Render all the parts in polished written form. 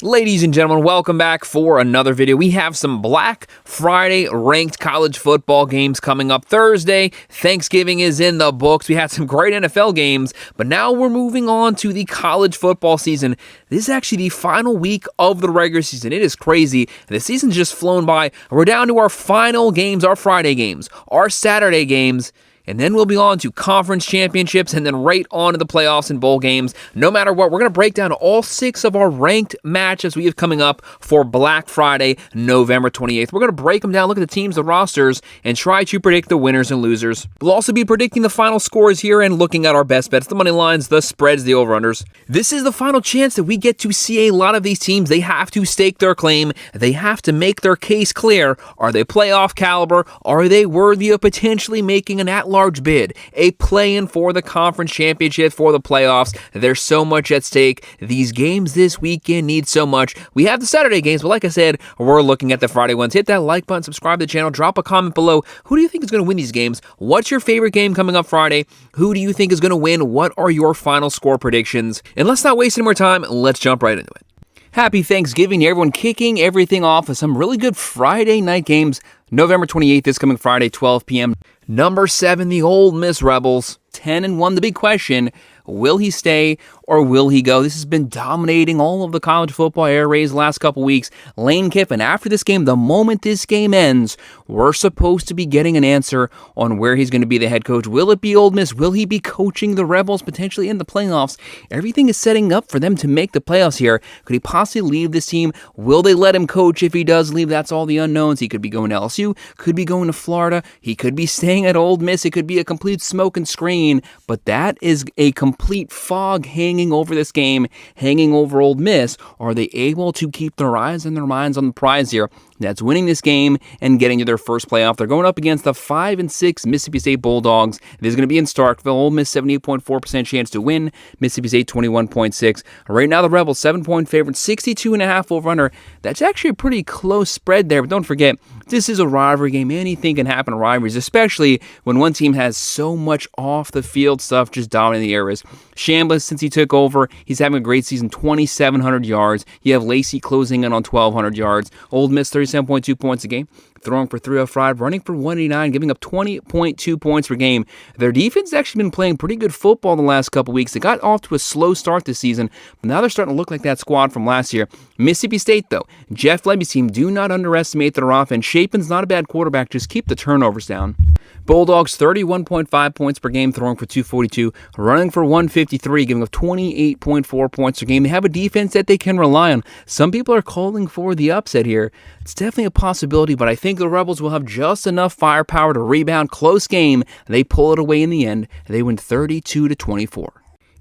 Ladies and gentlemen, welcome back for another video. We have some Black Friday ranked college football games coming up Thursday. Thanksgiving is in the books. We had some great NFL games, but now we're moving on to the college football season. This is actually the final week of the regular season. It is crazy. The season's just flown by. We're down to our final games, our Friday games, our Saturday games. And then we'll be on to conference championships and then right on to the playoffs and bowl games. No matter what, we're going to break down all 6 of our ranked matchups we have coming up for Black Friday, November 28th. We're going to break them down, look at the teams, the rosters, and try to predict the winners and losers. We'll also be predicting the final scores here and looking at our best bets, the money lines, the spreads, the over-unders. This is the final chance that we get to see a lot of these teams. They have to stake their claim. They have to make their case clear. Are they playoff caliber? Are they worthy of potentially making an at-large bid, a play-in for the conference championship, for the playoffs? There's so much at stake. These games this weekend need so much. We have the Saturday games, but like I said, we're looking at the Friday ones. Hit that like button, subscribe to the channel, drop a comment below. Who do you think is going to win these games? What's your favorite game coming up Friday? Who do you think is going to win? What are your final score predictions? And let's not waste any more time. Let's jump right into it. Happy Thanksgiving to everyone, kicking everything off with some really good Friday night games. November 28th, this coming Friday, 12 p.m. Number 7, the Ole Miss Rebels, 10-1. The big question, will he stay or will he go? This has been dominating all of the college football air raids the last couple weeks. Lane Kiffin, after this game, the moment this game ends, we're supposed to be getting an answer on where he's going to be the head coach. Will it be Ole Miss? Will he be coaching the Rebels potentially in the playoffs? Everything is setting up for them to make the playoffs here. Could he possibly leave this team? Will they let him coach if he does leave? That's all the unknowns. He could be going to LSU, could be going to Florida, he could be staying at Ole Miss. It could be a complete smoke and screen, but that is a complete fog hanging over this game, hanging over Ole Miss. Are they able to keep their eyes and their minds on the prize here? That's winning this game and getting to their first playoff. They're going up against the 5-6 Mississippi State Bulldogs. This is going to be in Starkville. Ole Miss 78.4% chance to win. Mississippi State 21.6. Right now the Rebels 7-point favorite, 62.5 over under. That's actually a pretty close spread there. But don't forget, this is a rivalry game. Anything can happen in rivalries, especially when one team has so much off the field stuff just dominating the areas. Chambliss, since he took over, he's having a great season, 2,700 yards. You have Lacey closing in on 1,200 yards. Ole Miss 37.2 points a game, throwing for 305, running for 189, giving up 20.2 points per game. Their defense has actually been playing pretty good football the last couple weeks. They got off to a slow start this season, but now they're starting to look like that squad from last year. Mississippi State, though, Jeff Lebby's team, do not underestimate their offense. Shapen's not a bad quarterback, just keep the turnovers down. Bulldogs 31.5 points per game, throwing for 242, running for 153, giving up 28.4 points per game. They have a defense that they can rely on. Some people are calling for the upset here. It's definitely a possibility, but I think the Rebels will have just enough firepower to rebound. Close game. They pull it away in the end. They win 32-24.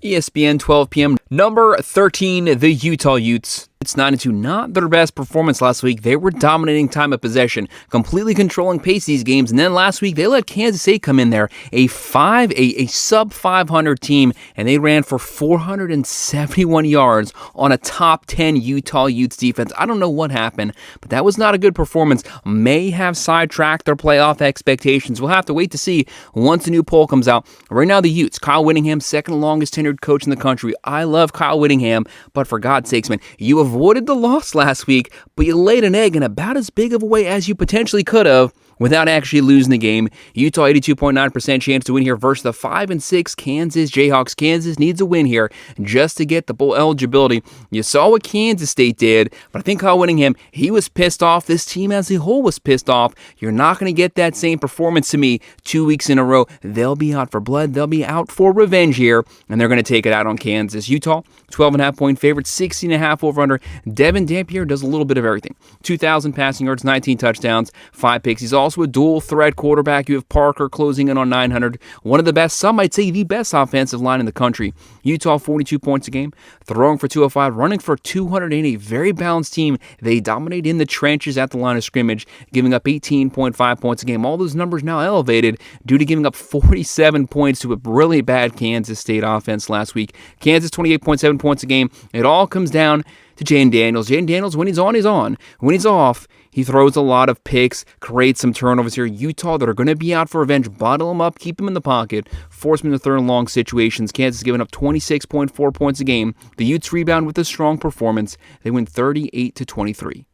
ESPN 12 p.m. Number 13, the Utah Utes. It's 9-2, not their best performance last week. They were dominating time of possession, completely controlling pace these games. And then last week, they let Kansas State come in there, a sub 500 team, and they ran for 471 yards on a top 10 Utah Utes defense. I don't know what happened, but that was not a good performance. May have sidetracked their playoff expectations. We'll have to wait to see once a new poll comes out. Right now, the Utes, Kyle Whittingham, second longest tenured coach in the country. I love Kyle Whittingham, but for God's sakes, man, you avoided the loss last week, but you laid an egg in about as big of a way as you potentially could have without actually losing the game. Utah 82.9% chance to win here versus the 5-6 Kansas Jayhawks. Kansas needs a win here just to get the bowl eligibility. You saw what Kansas State did, but I think Kyle Whittingham, he was pissed off. This team as a whole was pissed off. You're not going to get that same performance to me 2 weeks in a row. They'll be out for blood. They'll be out for revenge here, and they're going to take it out on Kansas. Utah, 12.5 point favorite, 16.5 over under. Devin Dampier does a little bit of everything. 2,000 passing yards, 19 touchdowns, 5 picks. He's also a dual threat quarterback. You have Parker closing in on 900. One of the best, some might say the best offensive line in the country. Utah 42 points a game, throwing for 205, running for 280. Very balanced team. They dominate in the trenches at the line of scrimmage, giving up 18.5 points a game. All those numbers now elevated due to giving up 47 points to a really bad Kansas State offense last week. Kansas 28.7 points a game. It all comes down to Jayden Daniels. Jayden Daniels, when he's on, he's on. When he's off, He throws a lot of picks, creates some turnovers here. Utah, that are going to be out for revenge, bottle him up, keep him in the pocket, force him into third and long situations. Kansas giving up 26.4 points a game. The Utes rebound with a strong performance. They win 38-23.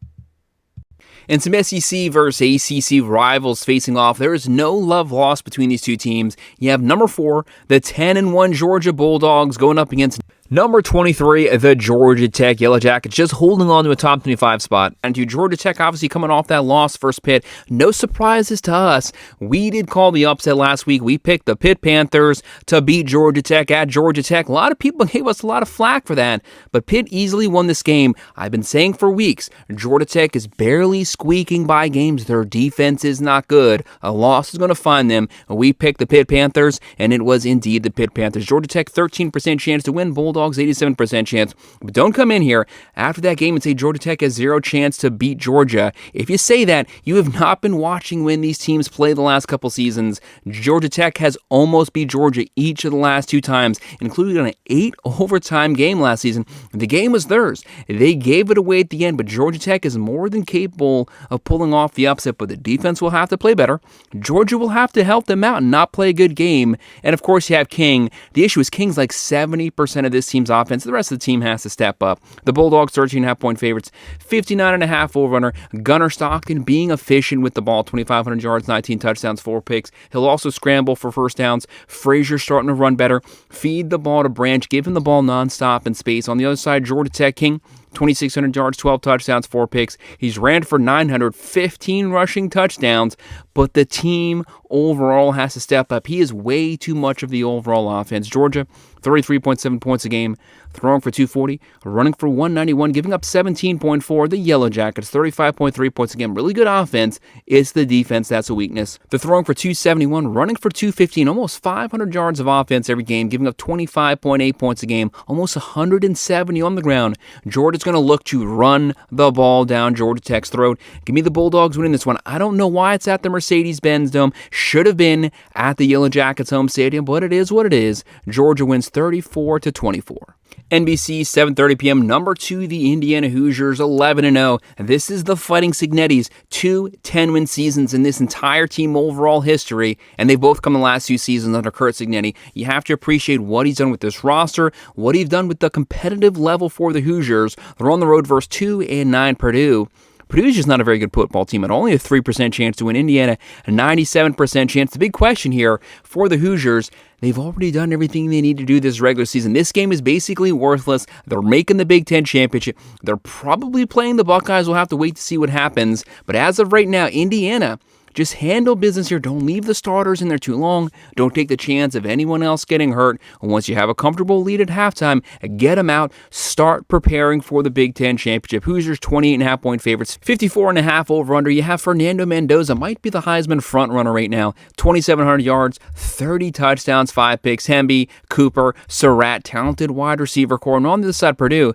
And some SEC versus ACC rivals facing off. There is no love lost between these two teams. You have number 4, the 10-1 Georgia Bulldogs going up against number 23, the Georgia Tech Yellow Jackets, just holding on to a top 25 spot. And to Georgia Tech, obviously coming off that loss first Pitt. No surprises to us. We did call the upset last week. We picked the Pitt Panthers to beat Georgia Tech at Georgia Tech. A lot of people gave us a lot of flack for that, but Pitt easily won this game. I've been saying for weeks, Georgia Tech is barely squeaking by games. Their defense is not good. A loss is going to find them. We picked the Pitt Panthers, and it was indeed the Pitt Panthers. Georgia Tech, 13% chance to win. Bulldogs, 87% chance. But don't come in here after that game and say Georgia Tech has 0 chance to beat Georgia. If you say that, you have not been watching when these teams play the last couple seasons. Georgia Tech has almost beat Georgia each of the last 2 times, including an 8 overtime game last season. The game was theirs. They gave it away at the end, but Georgia Tech is more than capable of pulling off the upset, but the defense will have to play better. Georgia will have to help them out and not play a good game. And of course, you have King. The issue is King's like 70% of this team's offense. The rest of the team has to step up. The Bulldogs, 13.5 point favorites, 59.5 over-under. Gunnar Stockton being efficient with the ball, 2,500 yards, 19 touchdowns, 4 picks. He'll also scramble for first downs. Frazier starting to run better. Feed the ball to Branch. Give him the ball nonstop in space. On the other side, Georgia Tech, King, 2,600 yards, 12 touchdowns, 4 picks. He's ran for 915 rushing touchdowns, but the team overall has to step up. He is way too much of the overall offense. Georgia, 33.7 points a game, throwing for 240, running for 191, giving up 17.4. The Yellow Jackets, 35.3 points a game. Really good offense. It's the defense that's a weakness. They're throwing for 271, running for 215, almost 500 yards of offense every game, giving up 25.8 points a game, almost 170 on the ground. Georgia's going to look to run the ball down Georgia Tech's throat. Give me the Bulldogs winning this one. I don't know why it's at the Mercedes-Benz Dome. Should have been at the Yellow Jackets home stadium, but it is what it is. Georgia wins 34-24. NBC, 7:30 p.m. Number 2, the Indiana Hoosiers, 11-0. This is the Fighting Cignettis, 2 10-win seasons in this entire team overall history, and they both come the last 2 seasons under Curt Cignetti. You have to appreciate what he's done with this roster, what he's done with the competitive level for the Hoosiers. They're on the road versus 2-9 Purdue. Purdue's just not a very good football team at all. Only a 3% chance to win. Indiana, a 97% chance. The big question here for the Hoosiers, they've already done everything they need to do this regular season. This game is basically worthless. They're making the Big Ten championship. They're probably playing the Buckeyes. We'll have to wait to see what happens. But as of right now, Indiana, just handle business here. Don't leave the starters in there too long. Don't take the chance of anyone else getting hurt. And once you have a comfortable lead at halftime, get them out. Start preparing for the Big Ten championship. Hoosiers, 28.5 point favorites, 54.5 over-under. You have Fernando Mendoza, might be the Heisman frontrunner right now. 2,700 yards, 30 touchdowns, 5 picks. Hemby, Cooper, Surratt, talented wide receiver core. And on the other side, Purdue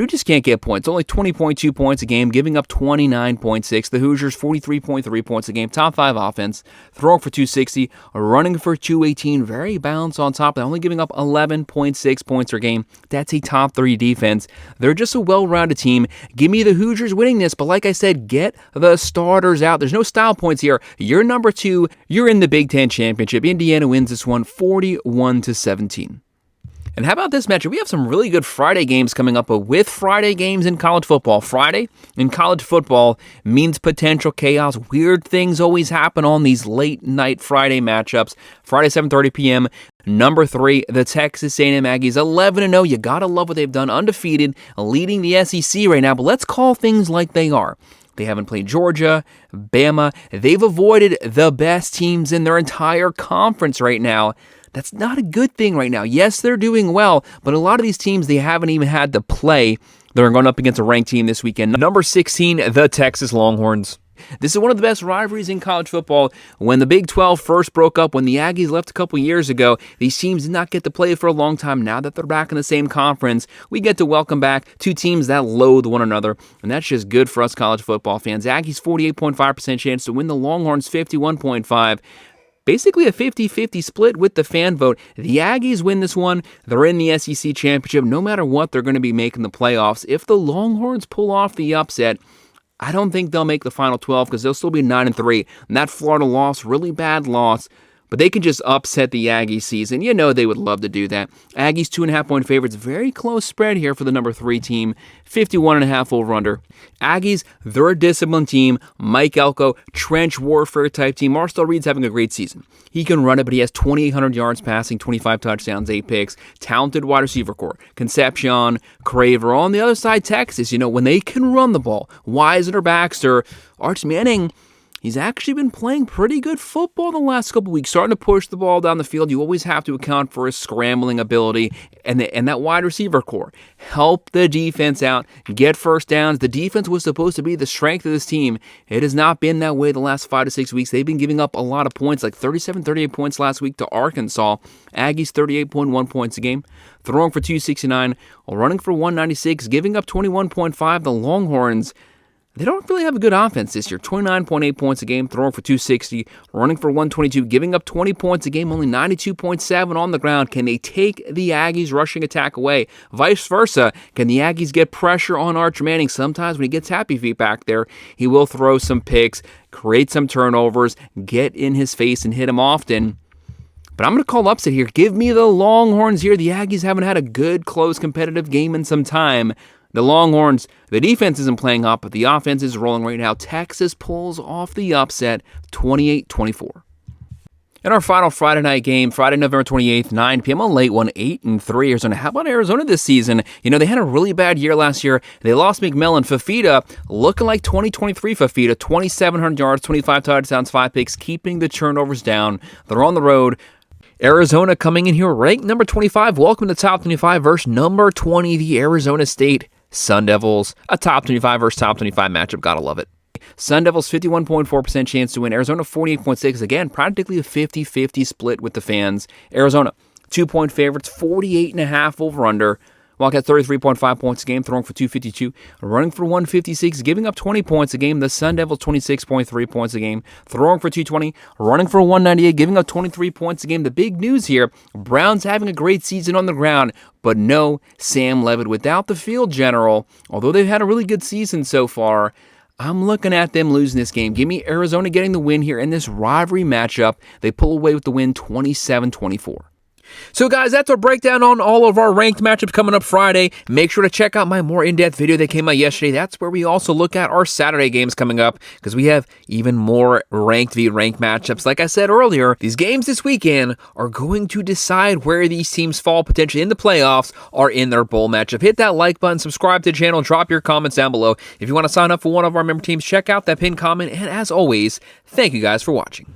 just can't get points. Only 20.2 points a game, giving up 29.6. The Hoosiers, 43.3 points a game. Top 5 offense, throwing for 260, running for 218. Very balanced on top. They're only giving up 11.6 points per game. That's a top 3 defense. They're just a well-rounded team. Give me the Hoosiers winning this, but like I said, get the starters out. There's no style points here. You're number 2. You're in the Big Ten championship. Indiana wins this one 41-17. And how about this matchup? We have some really good Friday games coming up, but with Friday games in college football, Friday in college football means potential chaos. Weird things always happen on these late-night Friday matchups. Friday, 7:30 p.m., number 3, the Texas A&M Aggies, 11-0. You gotta love what they've done, undefeated, leading the SEC right now, but let's call things like they are. They haven't played Georgia, Bama. They've avoided the best teams in their entire conference right now. That's not a good thing right now. Yes, they're doing well, but a lot of these teams, they haven't even had to play. They're going up against a ranked team this weekend. Number 16, the Texas Longhorns. This is one of the best rivalries in college football. When the Big 12 first broke up, when the Aggies left a couple years ago, these teams did not get to play for a long time. Now that they're back in the same conference, we get to welcome back 2 teams that loathe one another, and that's just good for us college football fans. Aggies, 48.5% chance to win. The Longhorns, 51.5%. Basically a 50-50 split with the fan vote. The Aggies win this one. They're in the SEC championship. No matter what, they're going to be making the playoffs. If the Longhorns pull off the upset, I don't think they'll make the final 12 because they'll still be 9-3. And that Florida loss, really bad loss. But they can just upset the Aggies season. You know they would love to do that. Aggies 2.5-point favorites. Very close spread here for the number 3 team. 51.5 over-under. Aggies, they're a disciplined team. Mike Elko, trench warfare type team. Marcel Reed's having a great season. He can run it, but he has 2,800 yards passing, 25 touchdowns, 8 picks. Talented wide receiver core. Concepcion, Craver. On the other side, Texas, when they can run the ball. Wiseman or Baxter, Arch Manning, he's actually been playing pretty good football the last couple weeks, starting to push the ball down the field. You always have to account for his scrambling ability and that wide receiver core. Help the defense out, get first downs. The defense was supposed to be the strength of this team. It has not been that way the last 5 to 6 weeks. They've been giving up a lot of points, like 37, 38 points last week to Arkansas. Aggies 38.1 points a game, throwing for 269, running for 196, giving up 21.5. The Longhorns, they don't really have a good offense this year. 29.8 points a game, throwing for 260, running for 122, giving up 20 points a game, only 92.7 on the ground. Can they take the Aggies' rushing attack away? Vice versa, can the Aggies get pressure on Arch Manning? Sometimes when he gets happy feet back there, he will throw some picks, create some turnovers, get in his face and hit him often. But I'm going to call upset here. Give me the Longhorns here. The Aggies haven't had a good, close, competitive game in some time. The Longhorns, the defense isn't playing up, but the offense is rolling right now. Texas pulls off the upset, 28-24. In our final Friday night game, Friday, November 28th, 9 p.m., a late one, 8-3 Arizona. How about Arizona this season? They had a really bad year last year. They lost McMillan. Fafita, looking like 2023 Fafita, 2,700 yards, 25 touchdowns, 5 picks, keeping the turnovers down. They're on the road. Arizona coming in here ranked number 25. Welcome to top 25 versus number 20, the Arizona State Sun Devils. A top 25 versus top 25 matchup. Gotta love it. Sun Devils 51.4% chance to win. Arizona 48.6. Again, practically a 50-50 split with the fans. Arizona 2-point favorites, 48.5 over-under. Wildcats 33.5 points a game, throwing for 252, running for 156, giving up 20 points a game. The Sun Devils 26.3 points a game, throwing for 220, running for 198, giving up 23 points a game. The big news here, Browns having a great season on the ground, but no Sam Levitt without the field general. Although they've had a really good season so far, I'm looking at them losing this game. Give me Arizona getting the win here in this rivalry matchup. They pull away with the win 27-24. So guys, that's our breakdown on all of our ranked matchups coming up Friday. Make sure to check out my more in-depth video that came out yesterday. That's where we also look at our Saturday games coming up because we have even more ranked v ranked matchups. Like I said earlier, these games this weekend are going to decide where these teams fall potentially in the playoffs or in their bowl matchup. Hit that like button, subscribe to the channel, drop your comments down below. If you want to sign up for one of our member teams, check out that pinned comment. And as always, thank you guys for watching.